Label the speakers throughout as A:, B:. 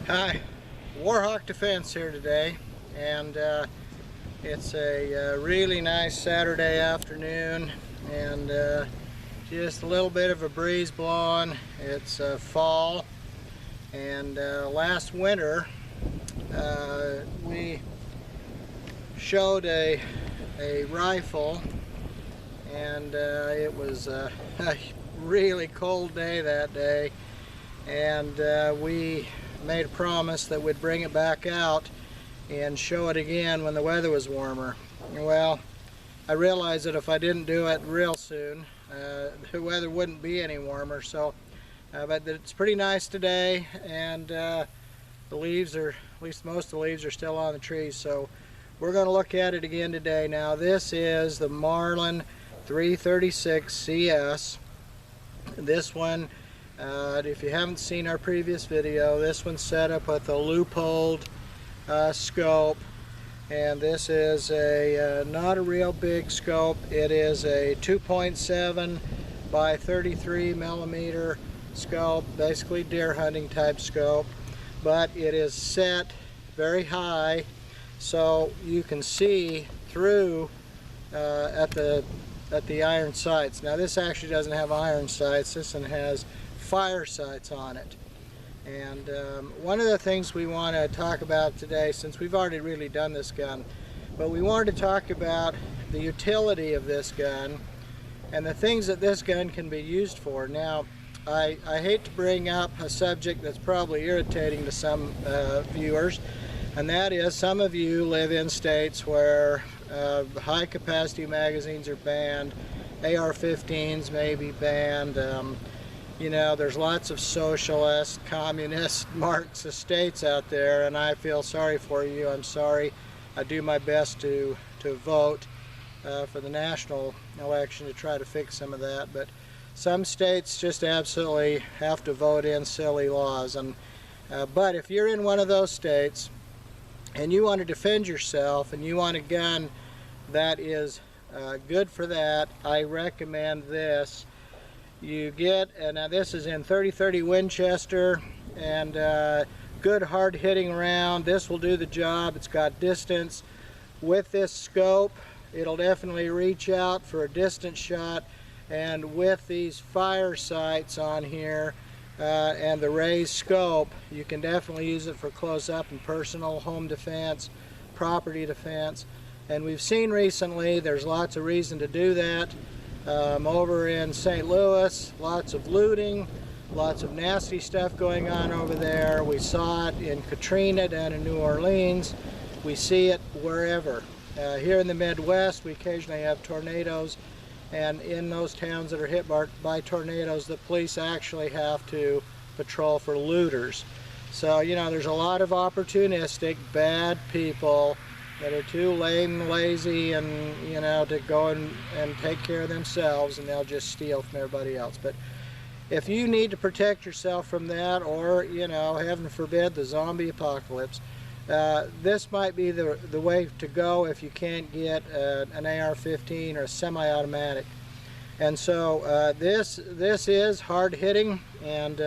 A: Hi, Warhawk Defense here today, and it's a really nice Saturday afternoon, and just a little bit of a breeze blowing. It's fall, and last winter we showed a rifle, and it was a really cold day that day, and we made a promise that we'd bring it back out and show it again when the weather was warmer. Well, I realized that if I didn't do it real soon, the weather wouldn't be any warmer. So, but it's pretty nice today, and the leaves are, at least most of the leaves are still on the trees. So we're going to look at it again today. Now this is the Marlin 336 CS. This one, if you haven't seen our previous video, this one's set up with a loopholed scope, and this is a not a real big scope. It is a 2.7 by 33 millimeter scope, basically deer hunting type scope, but it is set very high so you can see through at the iron sights. Now this actually doesn't have iron sights. This one has fire sights on it. And one of the things we want to talk about today, since we've already really done this gun, but we wanted to talk about the utility of this gun and the things that this gun can be used for. Now I hate to bring up a subject that's probably irritating to some viewers, and that is some of you live in states where high capacity magazines are banned, AR-15s may be banned. You know, there's lots of socialist, communist, Marxist states out there, and I feel sorry for you. I'm sorry. I do my best to vote for the national election to try to fix some of that, but some states just absolutely have to vote in silly laws. And but if you're in one of those states and you want to defend yourself and you want a gun that is good for that, I recommend this. You get, and now this is in 30-30 Winchester, and good hard hitting round. This will do the job. It's got distance. With this scope, it'll definitely reach out for a distance shot, and with these fire sights on here and the raised scope, you can definitely use it for close-up and personal home defense, property defense. And we've seen recently there's lots of reason to do that. Over in St. Louis, lots of looting, lots of nasty stuff going on over there. We saw it in Katrina down in New Orleans. We see it wherever. Here in the Midwest, we occasionally have tornadoes, and in those towns that are hit by tornadoes, the police actually have to patrol for looters. So, you know, there's a lot of opportunistic, bad people that are too lame and lazy, and you know, to go and take care of themselves, and they'll just steal from everybody else. But if you need to protect yourself from that, or you know, heaven forbid, the zombie apocalypse, this might be the way to go if you can't get an AR-15 or a semi-automatic. And so this is hard hitting, and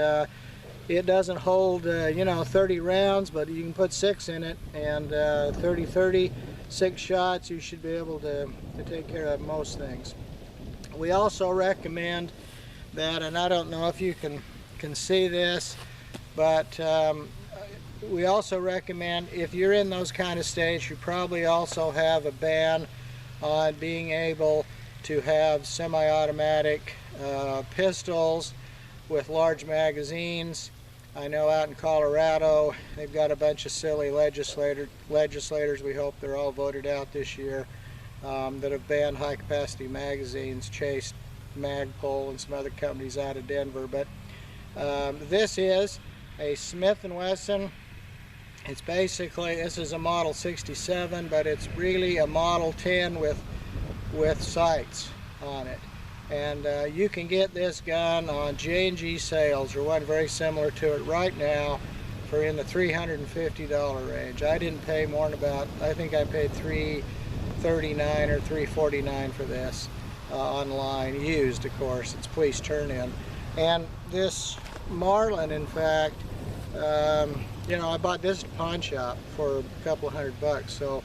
A: it doesn't hold you know, 30 rounds, but you can put 6 in it, and 30-30, 6 shots, you should be able to take care of most things. We also recommend that, and I don't know if you can see this, but we also recommend, if you're in those kind of states, you probably also have a ban on being able to have semi-automatic pistols with large magazines. I know out in Colorado they've got a bunch of silly legislators, we hope they're all voted out this year, that have banned high capacity magazines, Chase, Magpul, and some other companies out of Denver. But this is a Smith & Wesson. It's basically, this is a Model 67, but it's really a Model 10 with sights on it. And you can get this gun on J&G sales, or one very similar to it right now, for in the $350 range. I didn't pay more than about, I think I paid $339 or $349 for this online, used of course. It's police turn-in. And this Marlin, in fact, You know, I bought this at the pawn shop for a couple $100. So,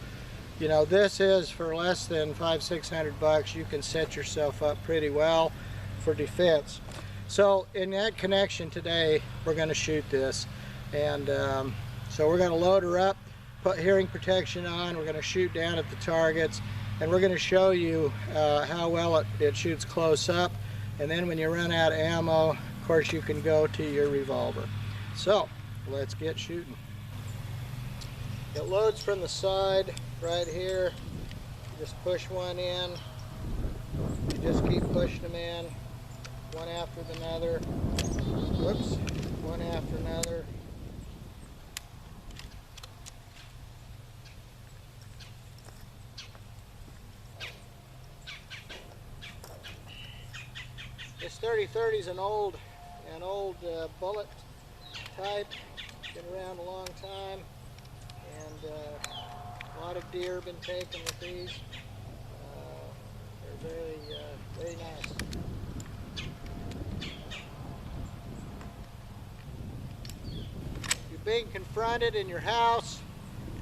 A: you know, this is for less than $500-600. You can set yourself up pretty well for defense. So in that connection today, we're going to shoot this, and so we're going to load her up, put hearing protection on, we're going to shoot down at the targets, and we're going to show you how well it shoots close up, and then when you run out of ammo, of course you can go to your revolver. So let's get shooting. It loads from the side right here. You just push one in, you just keep pushing them in, one after another. Whoops, one after another. This 30-30 is an old bullet type. Been around a long time, and a lot of deer have been taken with these. They're very nice. You're being confronted in your house.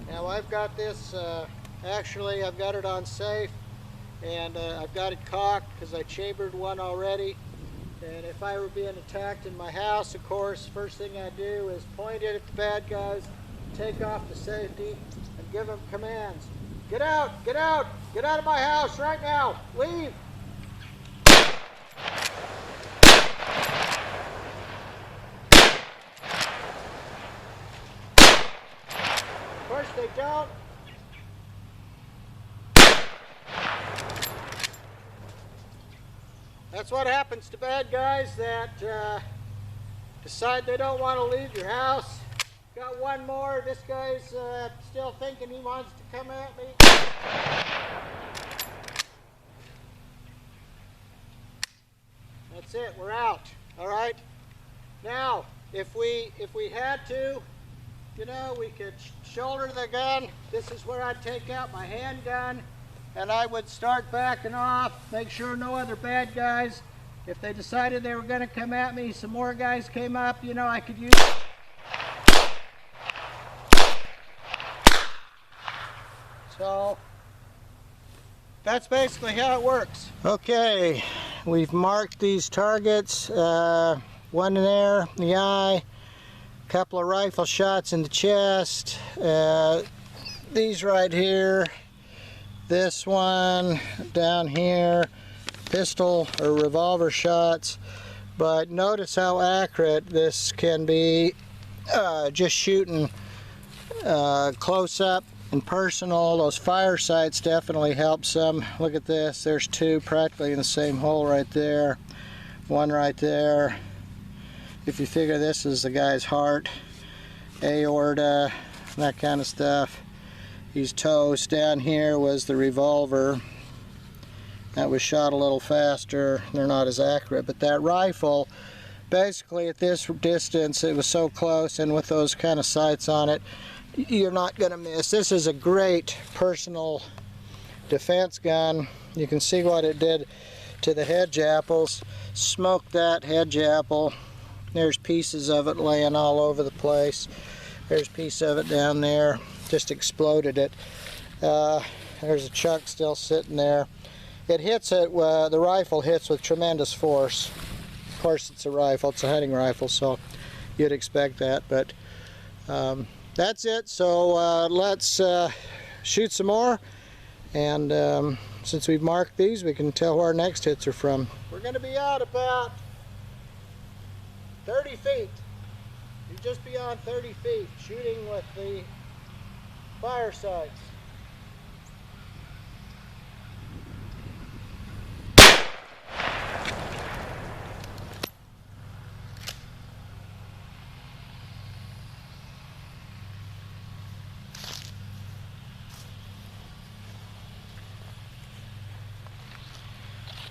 A: Now I've got this, actually I've got it on safe, and I've got it cocked because I chambered one already. And if I were being attacked in my house, of course, first thing I do is point it at the bad guys, take off the safety, and give them commands. Get out, get out, get out of my house right now, leave. Of course they don't. That's what happens to bad guys that decide they don't want to leave your house. Got one more. This guy's still thinking he wants to come at me. That's it. We're out. All right. Now, if we had to, you know, we could shoulder the gun. This is where I'd take out my handgun, and I would start backing off, make sure no other bad guys. If they decided they were going to come at me, some more guys came up, you know, I could use. So that's basically how it works. Okay, we've marked these targets, one in there, in the eye, a couple of rifle shots in the chest, these right here, this one down here, pistol or revolver shots. But notice how accurate this can be, just shooting close up and personal. Those fire sights definitely help some. Look at this, there's two practically in the same hole right there, one right there. If you figure this is the guy's heart, aorta, that kind of stuff. He's toast. Down here was the revolver. That was shot a little faster. They're not as accurate, but that rifle, basically at this distance, it was so close, and with those kind of sights on it, you're not going to miss. This is a great personal defense gun. You can see what it did to the hedge apples. Smoked that hedge apple. There's pieces of it laying all over the place. There's a piece of it down there. Just exploded it. There's a chunk still sitting there. It hits it, the rifle hits with tremendous force. Of course it's a rifle, it's a hunting rifle, so you'd expect that, but that's it. So let's shoot some more, and since we've marked these, we can tell where our next hits are from. We're going to be out about 30 feet. You're just beyond 30 feet, shooting with the fire sights.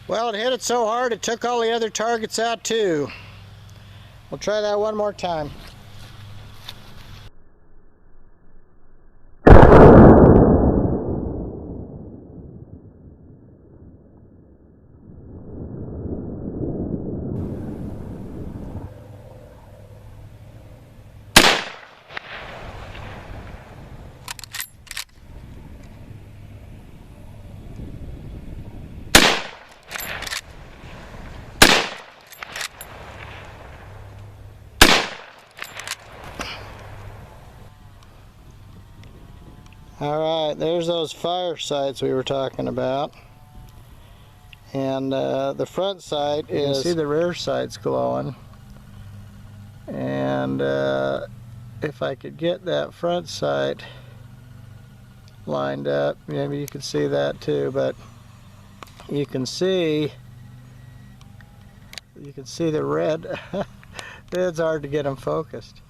A: Well, it hit it so hard it took all the other targets out too. We'll try that one more time. Alright, there's those fire sights we were talking about. And the front sight is, you can see the rear sight's glowing. And if I could get that front sight lined up, maybe you could see that too, but you can see the red. It's hard to get them focused.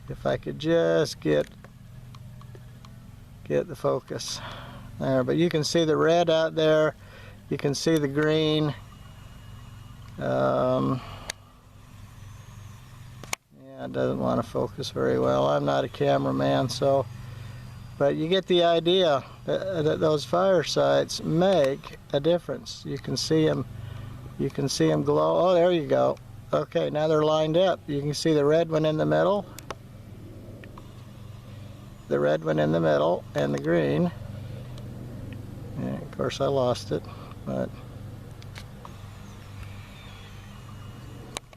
A: If I could just get the focus there, but you can see the red out there, you can see the green. Yeah, it doesn't want to focus very well. I'm not a cameraman, so, but you get the idea that those fire sights make a difference. You can see them glow. Oh, there you go. Okay, now they're lined up. You can see the red one in the middle, the red one in the middle, and the green. And of course I lost it, but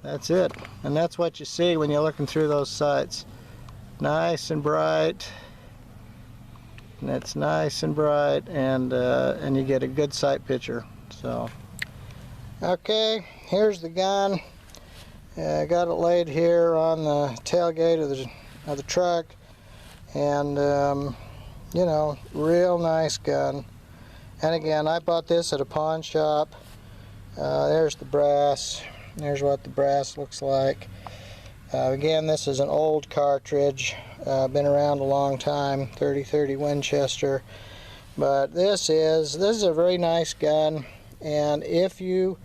A: that's it. And that's what you see when you're looking through those sights. Nice and bright. And it's nice and bright, and you get a good sight picture. So, okay, here's the gun. I got it laid here on the tailgate of the truck, and you know, real nice gun. And again, I bought this at a pawn shop. There's the brass. There's what the brass looks like. Again, this is an old cartridge, been around a long time, 30-30 Winchester. But this is a very nice gun, and if you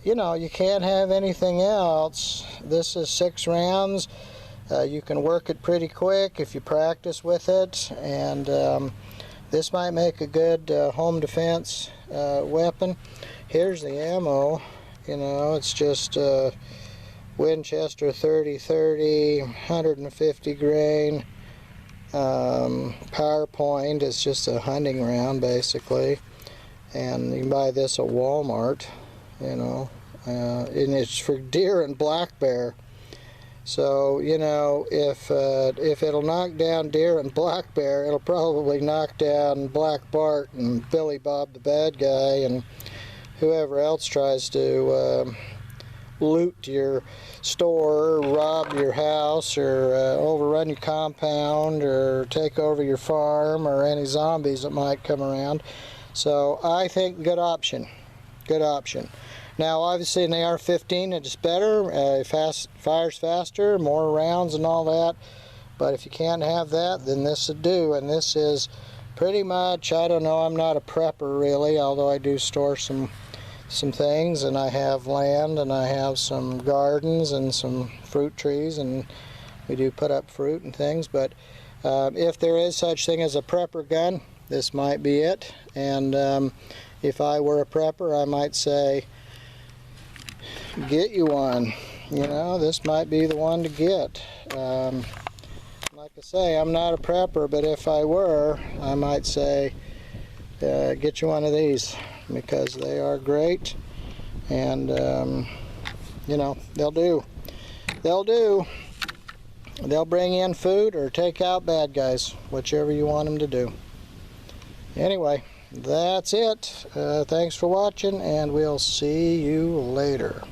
A: know, you can't have anything else, this is 6 rounds. You can work it pretty quick if you practice with it, and this might make a good home defense weapon. Here's the ammo. You know, it's just Winchester 30-30, 150 grain. PowerPoint is just a hunting round basically, and you can buy this at Walmart. You know, and it's for deer and black bear. So, you know, if it'll knock down deer and black bear, it'll probably knock down Black Bart and Billy Bob the bad guy and whoever else tries to loot your store, or rob your house, or overrun your compound, or take over your farm, or any zombies that might come around. So I think good option. Good option. Now obviously an AR-15 it's better, fires faster, more rounds and all that, but if you can't have that, then this would do. And this is pretty much, I don't know, I'm not a prepper really, although I do store some things, and I have land, and I have some gardens and some fruit trees, and we do put up fruit and things. But if there is such thing as a prepper gun, this might be it. And if I were a prepper, I might say, get you one. You know, this might be the one to get. Like I say, I'm not a prepper, but if I were, I might say, get you one of these, because they are great, and you know, they'll do. They'll bring in food or take out bad guys, whichever you want them to do. Anyway, that's it. Thanks for watching, and we'll see you later.